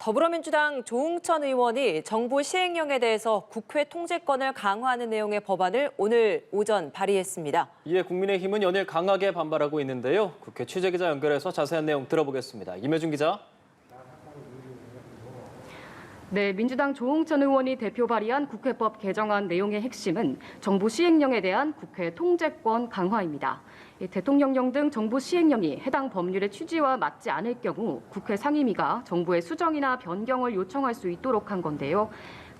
더불어민주당 조응천 의원이 정부 시행령에 대해서 국회 통제권을 강화하는 내용의 법안을 오늘 오전 발의했습니다. 이에 국민의힘은 연일 강하게 반발하고 있는데요. 국회 취재기자 연결해서 자세한 내용 들어보겠습니다. 임혜준 기자. 네, 민주당 조응천 의원이 대표 발의한 국회법 개정안 내용의 핵심은 정부 시행령에 대한 국회 통제권 강화입니다. 대통령령 등 정부 시행령이 해당 법률의 취지와 맞지 않을 경우 국회 상임위가 정부의 수정이나 변경을 요청할 수 있도록 한 건데요.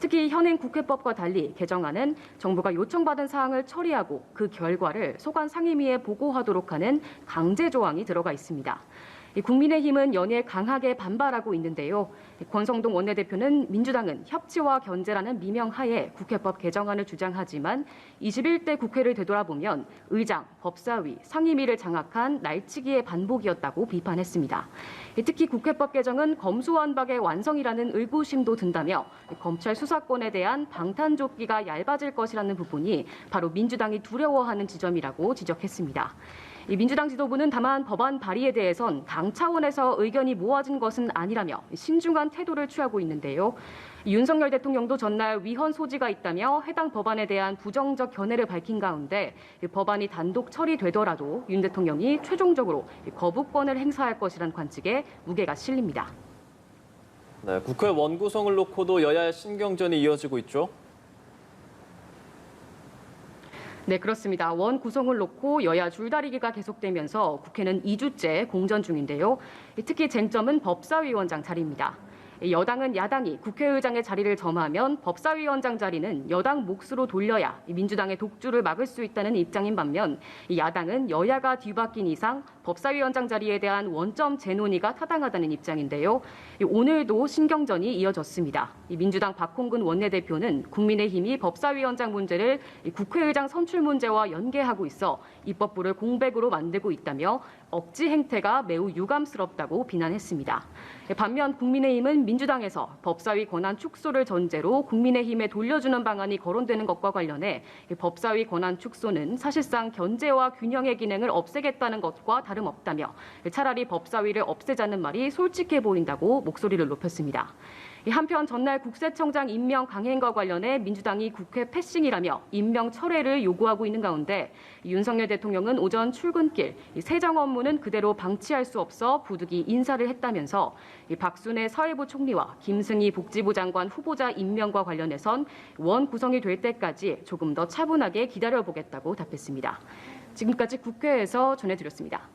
특히 현행 국회법과 달리 개정안은 정부가 요청받은 사항을 처리하고 그 결과를 소관 상임위에 보고하도록 하는 강제 조항이 들어가 있습니다. 국민의힘은 연일 강하게 반발하고 있는데요. 권성동 원내대표는 민주당은 협치와 견제라는 미명하에 국회법 개정안을 주장하지만 21대 국회를 되돌아보면 의장, 법사위, 상임위를 장악한 날치기의 반복이었다고 비판했습니다. 특히 국회법 개정은 검수완박의 완성이라는 의구심도 든다며 검찰 수사권에 대한 방탄조끼가 얇아질 것이라는 부분이 바로 민주당이 두려워하는 지점이라고 지적했습니다. 민주당 지도부는 다만 법안 발의에 대해선 당 차원에서 의견이 모아진 것은 아니라며 신중한 태도를 취하고 있는데요. 윤석열 대통령도 전날 위헌 소지가 있다며 해당 법안에 대한 부정적 견해를 밝힌 가운데 법안이 단독 처리되더라도 윤 대통령이 최종적으로 거부권을 행사할 것이란 관측에 무게가 실립니다. 네, 국회 원구성을 놓고도 여야의 신경전이 이어지고 있죠. 네, 그렇습니다. 원 구성을 놓고 여야 줄다리기가 계속되면서 국회는 2주째 공전 중인데요. 특히 쟁점은 법사위원장 자리입니다. 여당은 야당이 국회의장의 자리를 점하면 법사위원장 자리는 여당 몫으로 돌려야 민주당의 독주를 막을 수 있다는 입장인 반면 야당은 여야가 뒤바뀐 이상 법사위원장 자리에 대한 원점 재논의가 타당하다는 입장인데요. 오늘도 신경전이 이어졌습니다. 민주당 박홍근 원내대표는 국민의힘이 법사위원장 문제를 국회의장 선출 문제와 연계하고 있어 입법부를 공백으로 만들고 있다며 억지 행태가 매우 유감스럽다고 비난했습니다. 반면 국민의힘은 민주당에서 법사위 권한 축소를 전제로 국민의힘에 돌려주는 방안이 거론되는 것과 관련해 법사위 권한 축소는 사실상 견제와 균형의 기능을 없애겠다는 것과 다름없다며 차라리 법사위를 없애자는 말이 솔직해 보인다고 목소리를 높였습니다. 한편 전날 국세청장 임명 강행과 관련해 민주당이 국회 패싱이라며 임명 철회를 요구하고 있는 가운데 윤석열 대통령은 오전 출근길 세정 업무는 그대로 방치할 수 없어 부득이 인사를 했다면서 박순애 사회부 총리와 김승희 복지부 장관 후보자 임명과 관련해선 원 구성이 될 때까지 조금 더 차분하게 기다려보겠다고 답했습니다. 지금까지 국회에서 전해드렸습니다.